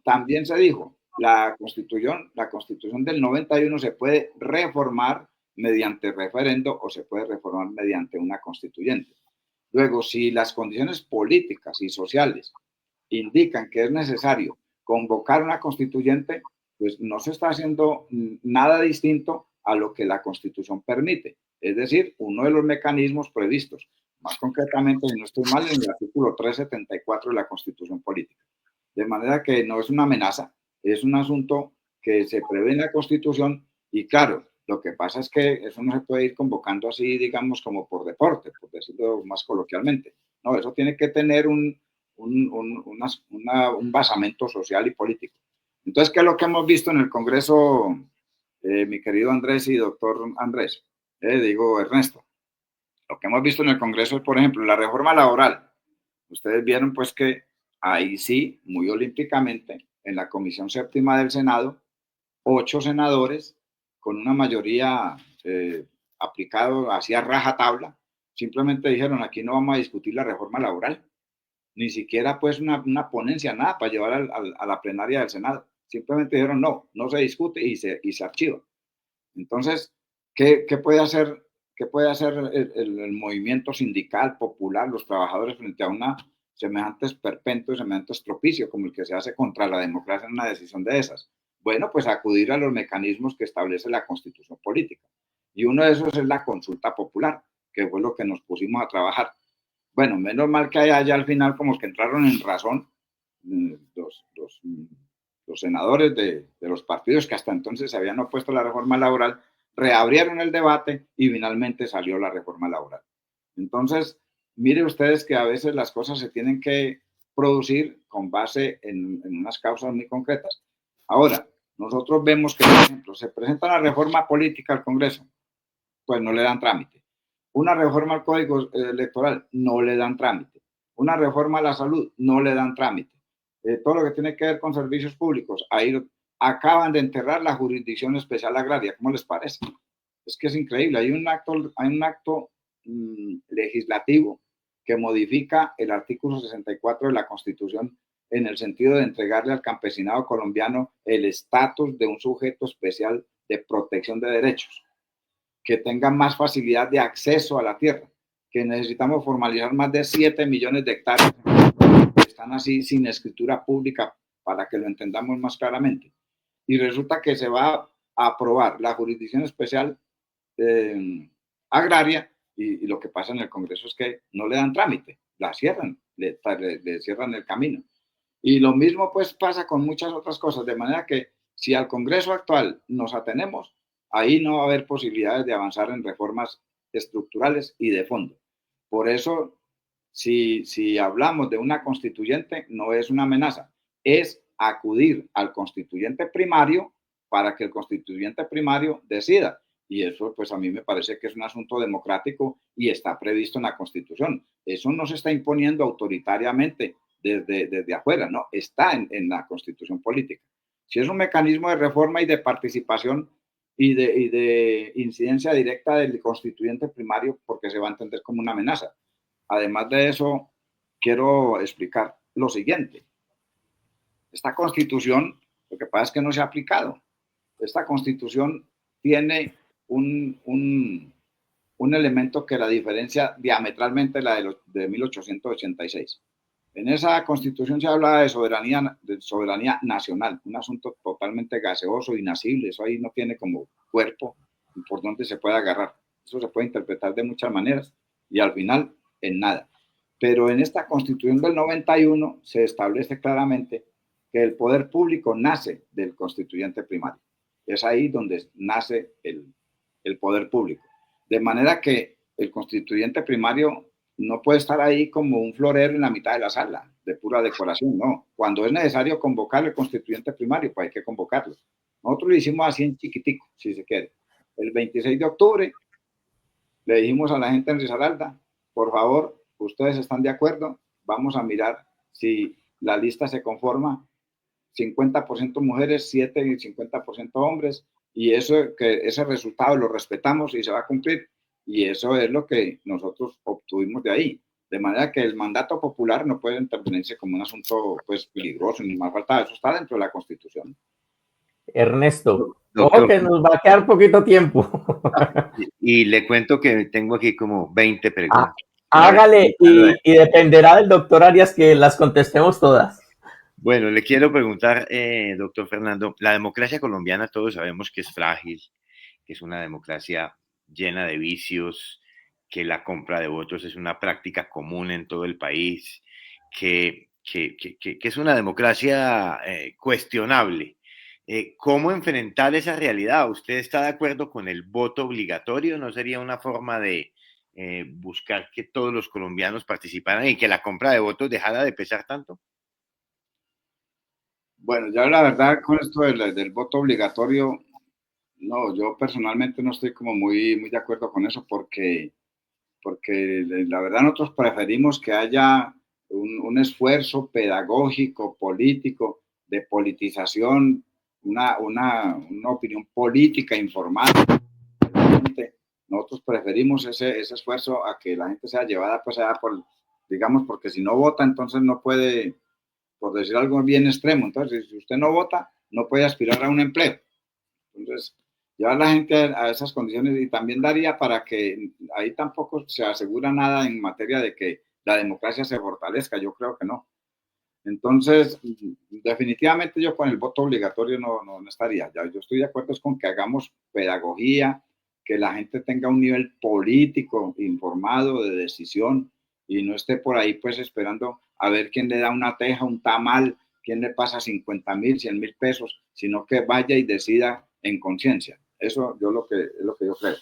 B: también se dijo, la Constitución del 91 se puede reformar mediante referendo o se puede reformar mediante una constituyente. Luego, si las condiciones políticas y sociales indican que es necesario convocar una constituyente, pues no se está haciendo nada distinto a lo que la Constitución permite. Es decir, uno de los mecanismos previstos, más concretamente, si no estoy mal, en el artículo 374 de la Constitución Política. De manera que no es una amenaza, es un asunto que se prevé en la Constitución y claro, lo que pasa es que eso no se puede ir convocando así, digamos, como por deporte, por decirlo más coloquialmente. No, eso tiene que tener un basamento social y político. Entonces, ¿qué es lo que hemos visto en el Congreso, mi querido Andrés y doctor Andrés? Digo, Ernesto. Lo que hemos visto en el Congreso es, por ejemplo, la reforma laboral. Ustedes vieron, pues, que ahí sí, muy olímpicamente, en la Comisión Séptima del Senado, 8 senadores con una mayoría aplicado hacia rajatabla, simplemente dijeron, aquí no vamos a discutir la reforma laboral. Ni siquiera pues una ponencia, nada para llevar a la plenaria del Senado. Simplemente dijeron no se discute y se archiva. Entonces, ¿qué puede hacer el movimiento sindical popular, los trabajadores frente a una semejante esperpento y semejante estropicio como el que se hace contra la democracia en una decisión de esas? Bueno, pues acudir a los mecanismos que establece la Constitución política. Y uno de esos es la consulta popular, que fue lo que nos pusimos a trabajar. Bueno, menos mal que allá al final como que entraron en razón los senadores de los partidos que hasta entonces se habían opuesto a la reforma laboral, reabrieron el debate y finalmente salió la reforma laboral. Entonces, mire ustedes que a veces las cosas se tienen que producir con base en unas causas muy concretas. Ahora, nosotros vemos que, por ejemplo, se presenta la reforma política al Congreso, pues no le dan trámite. Una reforma al Código Electoral, no le dan trámite. Una reforma a la salud, no le dan trámite. Todo lo que tiene que ver con servicios públicos, ahí acaban de enterrar la Jurisdicción Especial Agraria. ¿Cómo les parece? Es que es increíble. Hay un acto legislativo que modifica el artículo 64 de la Constitución en el sentido de entregarle al campesinado colombiano el estatus de un sujeto especial de protección de derechos, que tengan más facilidad de acceso a la tierra, que necesitamos formalizar más de 7 millones de hectáreas que están así sin escritura pública para que lo entendamos más claramente. Y resulta que se va a aprobar la Jurisdicción Especial Agraria y lo que pasa en el Congreso es que no le dan trámite, la cierran, le cierran el camino. Y lo mismo pues pasa con muchas otras cosas, de manera que si al Congreso actual nos atenemos, ahí no va a haber posibilidades de avanzar en reformas estructurales y de fondo. Por eso, si hablamos de una constituyente, no es una amenaza, es acudir al constituyente primario para que el constituyente primario decida. Y eso, pues a mí me parece que es un asunto democrático y está previsto en la Constitución. Eso no se está imponiendo autoritariamente desde afuera, no, está en la Constitución política. Si es un mecanismo de reforma y de participación y de incidencia directa del constituyente primario, porque se va a entender como una amenaza. Además de eso, quiero explicar lo siguiente. Esta Constitución, lo que pasa es que no se ha aplicado. Esta Constitución tiene un elemento que la diferencia diametralmente de la de 1886. En esa Constitución se habla de soberanía nacional, un asunto totalmente gaseoso, inasible, eso ahí no tiene como cuerpo por donde se puede agarrar. Eso se puede interpretar de muchas maneras y al final en nada. Pero en esta Constitución del 91 se establece claramente que el poder público nace del constituyente primario. Es ahí donde nace el poder público. De manera que el constituyente primario no puede estar ahí como un florero en la mitad de la sala, de pura decoración, no. Cuando es necesario convocar al constituyente primario, pues hay que convocarlo. Nosotros lo hicimos así en chiquitico, si se quiere. El 26 de octubre le dijimos a la gente en Risaralda, por favor, ustedes están de acuerdo, vamos a mirar si la lista se conforma 50% mujeres, 7 y 50% hombres, y ese resultado lo respetamos y se va a cumplir. Y eso es lo que nosotros obtuvimos de ahí. De manera que el mandato popular no puede intervenirse como un asunto pues, peligroso, ni más falta. Eso está dentro de la Constitución.
A: Ernesto, ojo que nos va a quedar poquito tiempo.
C: Y le cuento que tengo aquí como 20 preguntas.
A: Hágale, y dependerá del doctor Arias que las contestemos todas.
C: Bueno, le quiero preguntar, doctor Fernando, la democracia colombiana todos sabemos que es frágil, que es una democracia llena de vicios, que la compra de votos es una práctica común en todo el país, que es una democracia cuestionable. ¿Cómo enfrentar esa realidad? ¿Usted está de acuerdo con el voto obligatorio? ¿No sería una forma de buscar que todos los colombianos participaran y que la compra de votos dejara de pesar tanto?
B: Bueno, ya la verdad con esto del voto obligatorio, no, yo personalmente no estoy como muy de acuerdo con eso porque la verdad nosotros preferimos que haya un esfuerzo pedagógico, político, de politización, una opinión política informada. Nosotros preferimos ese esfuerzo a que la gente sea llevada, pues, digamos, porque si no vota, entonces no puede, por decir algo bien extremo, entonces si usted no vota, no puede aspirar a un empleo. Entonces, llevar a la gente a esas condiciones y también daría para que ahí tampoco se asegura nada en materia de que la democracia se fortalezca. Yo creo que no. Entonces, definitivamente yo con el voto obligatorio no estaría. Ya, yo estoy de acuerdo con que hagamos pedagogía, que la gente tenga un nivel político informado de decisión y no esté por ahí pues esperando a ver quién le da una teja, un tamal, quién le pasa 50.000, 100.000 pesos, sino que vaya y decida en conciencia. Eso es lo que yo creo.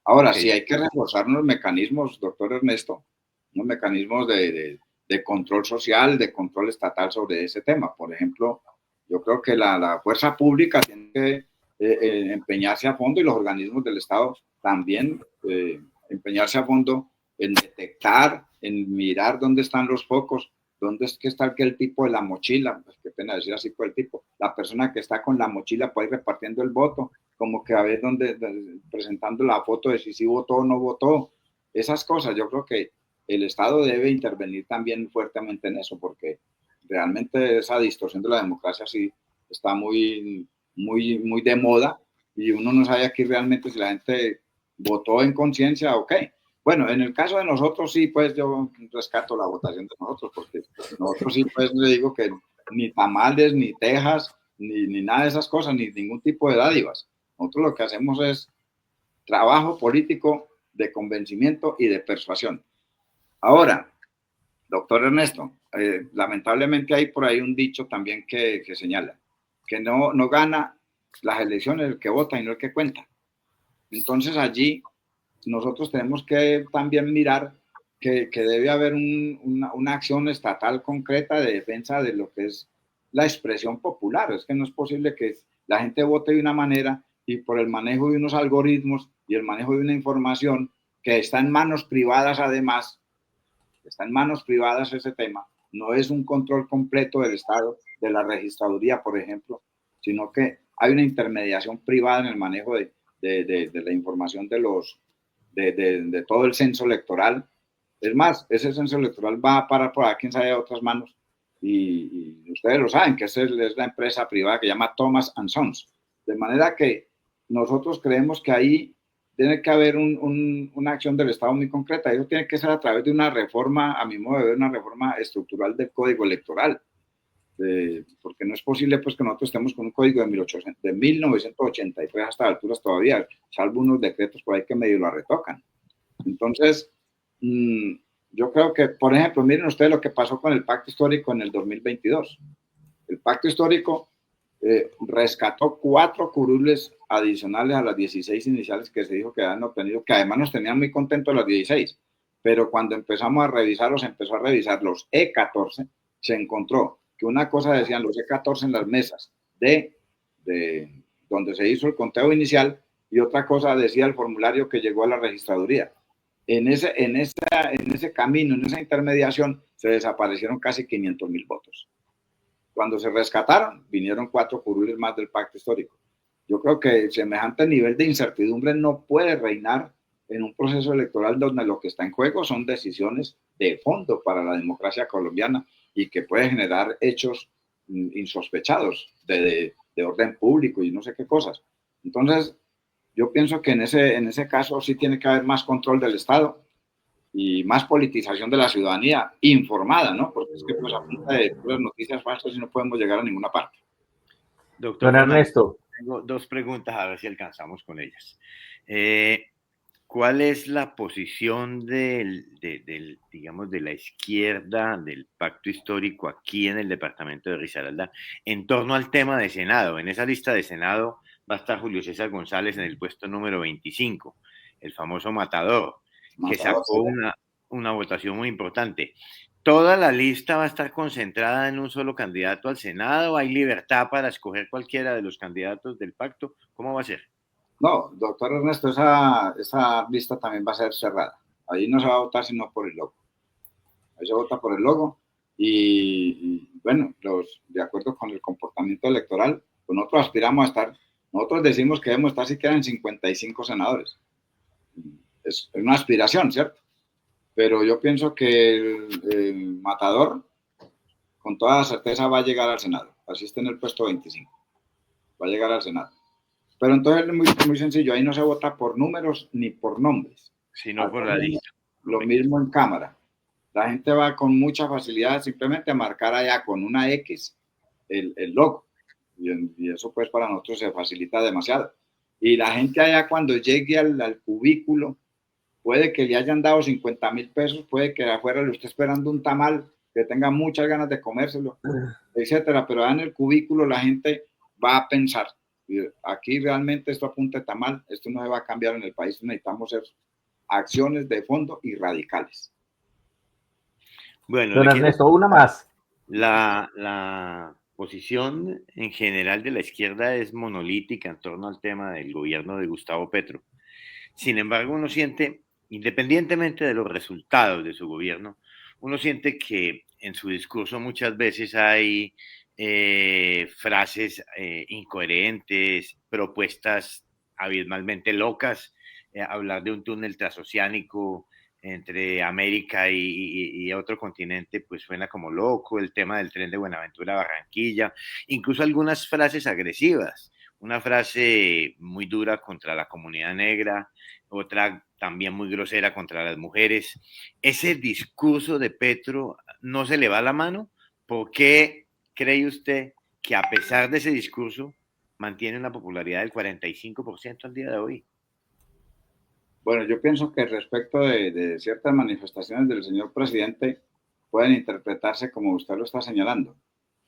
B: Ahora, sí hay que reforzar unos mecanismos, doctor Ernesto, unos mecanismos de control social, de control estatal sobre ese tema. Por ejemplo, yo creo que la fuerza pública tiene que empeñarse a fondo y los organismos del Estado también empeñarse a fondo en detectar, en mirar dónde están los focos, dónde es que está aquel tipo de la mochila, pues qué pena decir así por el tipo, la persona que está con la mochila por ahí repartiendo el voto, como que a ver dónde, presentando la foto de si votó o no votó, esas cosas. Yo creo que el Estado debe intervenir también fuertemente en eso, porque realmente esa distorsión de la democracia sí está muy de moda y uno no sabe aquí realmente si la gente votó en conciencia o qué. Bueno, en el caso de nosotros sí, pues yo rescato la votación de nosotros, porque nosotros sí, pues le digo que ni tamales, ni tejas, ni nada de esas cosas, ni ningún tipo de dádivas. Nosotros lo que hacemos es trabajo político de convencimiento y de persuasión. Ahora, doctor Ernesto, lamentablemente hay por ahí un dicho también que señala que no gana las elecciones el que vota y no el que cuenta. Entonces allí nosotros tenemos que también mirar que debe haber una acción estatal concreta de defensa de lo que es la expresión popular. Es que no es posible que la gente vote de una manera y por el manejo de unos algoritmos y el manejo de una información que está en manos privadas además, está en manos privadas ese tema, no es un control completo del Estado, de la registraduría, por ejemplo, sino que hay una intermediación privada en el manejo de la información de todo el censo electoral. Es más, ese censo electoral va a parar por aquí, quién sabe, a otras manos, y ustedes lo saben, que esa es la empresa privada que se llama Thomas & Sons. De manera que nosotros creemos que ahí tiene que haber una acción del Estado muy concreta. Eso tiene que ser a través de una reforma, a mi modo de ver, una reforma estructural del Código Electoral. Porque no es posible pues que nosotros estemos con un código de 1983 hasta alturas todavía, salvo unos decretos por ahí que medio lo retocan. Entonces, yo creo que, por ejemplo, miren ustedes lo que pasó con el pacto histórico en el 2022. El pacto histórico rescató 4 curules adicionales a las 16 iniciales que se dijo que habían obtenido, que además nos tenían muy contentos las 16, pero cuando empezamos a revisarlos, empezó a revisar los E14, se encontró que una cosa decían los E14 en las mesas de donde se hizo el conteo inicial y otra cosa decía el formulario que llegó a la registraduría. En ese camino, en esa intermediación, se desaparecieron casi 500.000 votos. Cuando se rescataron, vinieron 4 curules más del pacto histórico. Yo creo que semejante nivel de incertidumbre no puede reinar en un proceso electoral donde lo que está en juego son decisiones de fondo para la democracia colombiana y que puede generar hechos insospechados de orden público y no sé qué cosas. Entonces, yo pienso que en ese caso sí tiene que haber más control del Estado y más politización de la ciudadanía informada, ¿no? Porque es que pues a punta de las noticias falsas no podemos llegar a ninguna parte.
C: Doctor
A: Don Ernesto.
C: Tengo 2 preguntas, a ver si alcanzamos con ellas. ¿Cuál es la posición digamos, de la izquierda del pacto histórico aquí en el departamento de Risaralda en torno al tema de Senado? En esa lista de Senado va a estar Julio César González en el puesto número 25, el famoso matador, que sacó una votación muy importante. ¿Toda la lista va a estar concentrada en un solo candidato al Senado? ¿Hay libertad para escoger cualquiera de los candidatos del pacto? ¿Cómo va a ser?
B: No, doctor Ernesto, esa lista también va a ser cerrada. Ahí no se va a votar sino por el logo. Ahí se vota por el logo y bueno, de acuerdo con el comportamiento electoral, pues nosotros aspiramos a estar, nosotros decimos que debemos estar siquiera en 55 senadores. Es una aspiración, ¿cierto? Pero yo pienso que el matador con toda certeza va a llegar al Senado. Así está en el puesto 25. Va a llegar al Senado. Pero entonces es muy sencillo. Ahí no se vota por números ni por nombres.
C: Sino por la lista.
B: Lo mismo en Cámara. La gente va con mucha facilidad simplemente a marcar allá con una X el logo. Y eso pues para nosotros se facilita demasiado. Y la gente allá cuando llegue al cubículo, puede que le hayan dado 50.000 pesos, puede que afuera le esté esperando un tamal, que tenga muchas ganas de comérselo, etcétera. Pero en el cubículo la gente va a pensar, aquí realmente esto apunta a tamal, esto no se va a cambiar en el país, necesitamos hacer acciones de fondo y radicales.
C: Bueno,
A: Don Ernesto, una más.
C: la posición en general de la izquierda es monolítica en torno al tema del gobierno de Gustavo Petro. Sin embargo, uno siente, independientemente de los resultados de su gobierno, uno siente que en su discurso muchas veces hay frases incoherentes, propuestas abismalmente locas, hablar de un túnel transoceánico entre América y otro continente, pues suena como loco, el tema del tren de Buenaventura a Barranquilla, incluso algunas frases agresivas, una frase muy dura contra la comunidad negra, otra también muy grosera contra las mujeres. ¿Ese discurso de Petro no se le va la mano? ¿Por qué cree usted que a pesar de ese discurso mantiene una popularidad del 45% al día de hoy?
B: Bueno, yo pienso que respecto de ciertas manifestaciones del señor presidente pueden interpretarse como usted lo está señalando,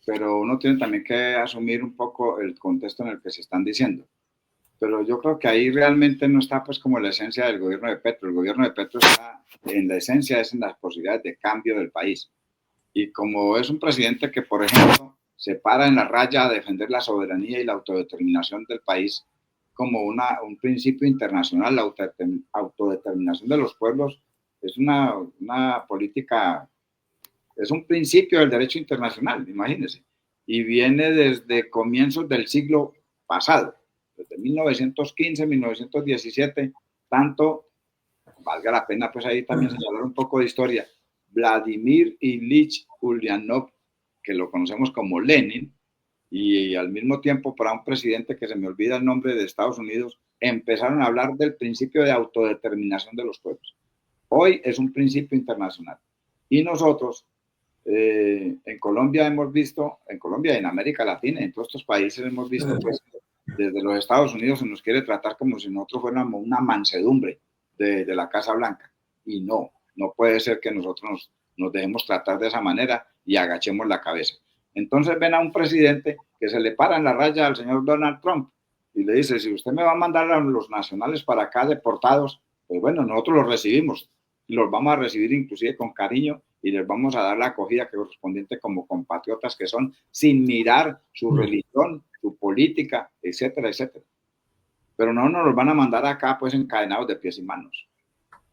B: pero uno tiene también que asumir un poco el contexto en el que se están diciendo. Pero yo creo que ahí realmente no está pues como la esencia del gobierno de Petro. El gobierno de Petro está en la esencia, es en las posibilidades de cambio del país. Y como es un presidente que, por ejemplo, se para en la raya a defender la soberanía y la autodeterminación del país como un principio internacional, la autodeterminación de los pueblos es una política, es un principio del derecho internacional, imagínense, y viene desde comienzos del siglo pasado, desde 1915, 1917, tanto, valga la pena pues ahí también señalar un poco de historia, Vladimir Ilich Ulyanov, que lo conocemos como Lenin, y al mismo tiempo para un presidente que se me olvida el nombre de Estados Unidos, empezaron a hablar del principio de autodeterminación de los pueblos. Hoy es un principio internacional. Y nosotros, en Colombia hemos visto, en Colombia y en América Latina, en todos estos países hemos visto, pues, desde los Estados Unidos se nos quiere tratar como si nosotros fuéramos una mansedumbre de la Casa Blanca. Y no puede ser que nosotros nos dejemos tratar de esa manera y agachemos la cabeza. Entonces ven a un presidente que se le para en la raya al señor Donald Trump y le dice, si usted me va a mandar a los nacionales para acá deportados, pues bueno, nosotros los recibimos, los vamos a recibir inclusive con cariño y les vamos a dar la acogida que correspondiente como compatriotas que son, sin mirar su religión, su política, etcétera, etcétera. Pero no nos los van a mandar acá pues encadenados de pies y manos,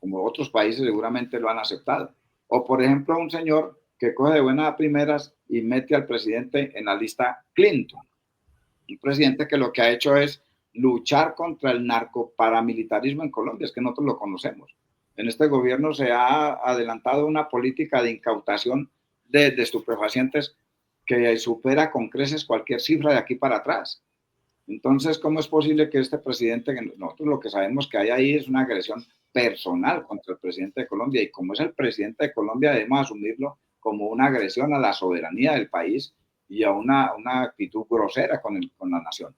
B: como otros países seguramente lo han aceptado. O por ejemplo un señor que coge de buenas a primeras y mete al presidente en la lista Clinton. Un presidente que lo que ha hecho es luchar contra el narcoparamilitarismo en Colombia, es que nosotros lo conocemos. En este gobierno se ha adelantado una política de incautación de estupefacientes que supera con creces cualquier cifra de aquí para atrás. Entonces, ¿cómo es posible que este presidente, nosotros lo que sabemos que hay ahí es una agresión personal contra el presidente de Colombia, y como es el presidente de Colombia debemos asumirlo como una agresión a la soberanía del país y a una actitud grosera con la nación.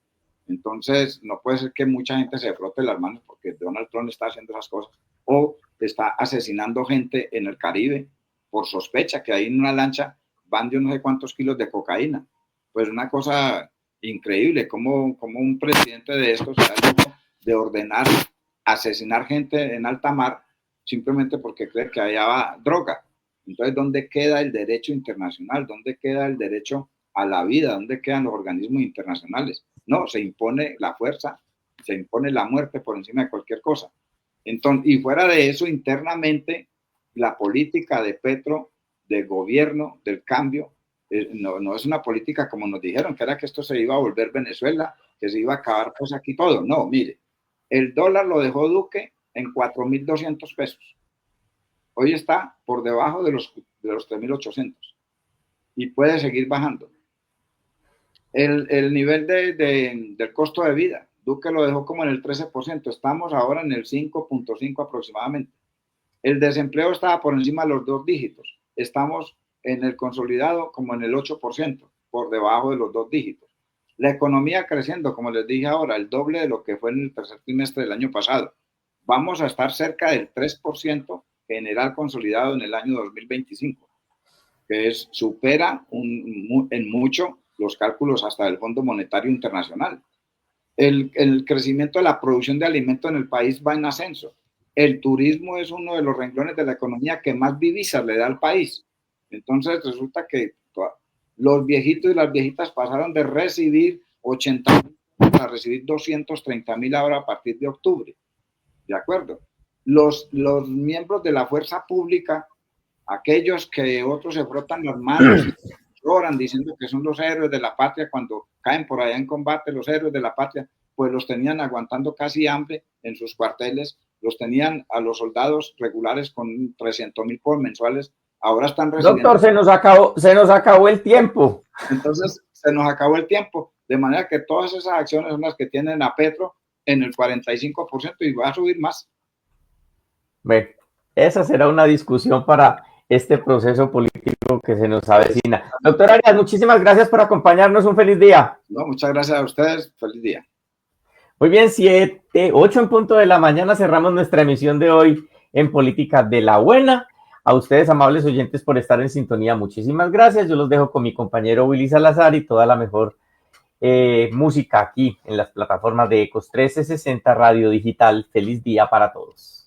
B: Entonces, no puede ser que mucha gente se frote las manos porque Donald Trump está haciendo esas cosas o está asesinando gente en el Caribe por sospecha que ahí en una lancha van de no sé cuántos kilos de cocaína. Pues una cosa increíble, como un presidente de estos se da lujo de ordenar asesinar gente en alta mar simplemente porque cree que allá va droga. Entonces, ¿dónde queda el derecho internacional? ¿Dónde queda el derecho a la vida? ¿Dónde quedan los organismos internacionales? No, se impone la fuerza, se impone la muerte por encima de cualquier cosa. Entonces, y fuera de eso, internamente, la política de Petro, del gobierno, del cambio, no es una política como nos dijeron, que era que esto se iba a volver Venezuela, que se iba a acabar pues aquí todo. No, mire, el dólar lo dejó Duque en 4.200 pesos. Hoy está por debajo de los 3.800 y puede seguir bajando. El nivel del costo de vida, Duque lo dejó como en el 13%, estamos ahora en el 5.5 aproximadamente. El desempleo estaba por encima de los 2 dígitos. Estamos en el consolidado como en el 8%, por debajo de los 2 dígitos. La economía creciendo, como les dije ahora, el doble de lo que fue en el tercer trimestre del año pasado. Vamos a estar cerca del 3% general consolidado en el año 2025, que supera en mucho los cálculos hasta del Fondo Monetario Internacional. El crecimiento de la producción de alimentos en el país va en ascenso. El turismo es uno de los renglones de la economía que más divisas le da al país. Entonces resulta que los viejitos y las viejitas pasaron de recibir 80.000 a recibir 230.000 ahora a partir de octubre. ¿De acuerdo? Los miembros de la fuerza pública, aquellos que otros se frotan las manos y lloran diciendo que son los héroes de la patria cuando caen por allá en combate, los héroes de la patria, pues los tenían aguantando casi hambre en sus cuarteles, los tenían a los soldados regulares con 300.000 por mensuales. Ahora están recibiendo...
A: Doctor, se nos acabó el tiempo.
B: Entonces, se nos acabó el tiempo. De manera que todas esas acciones son las que tienen a Petro en el 45% y va a subir más.
A: Bueno, esa será una discusión para este proceso político que se nos avecina. Doctor Arias, muchísimas gracias por acompañarnos. Un feliz día.
B: No, muchas gracias a ustedes. Feliz día.
A: Muy bien, 8 en punto de la mañana cerramos nuestra emisión de hoy en Política de la Buena. A ustedes, amables oyentes, por estar en sintonía, muchísimas gracias. Yo los dejo con mi compañero Willy Salazar y toda la mejor música aquí en las plataformas de Ecos 1360 Radio Digital. Feliz día para todos.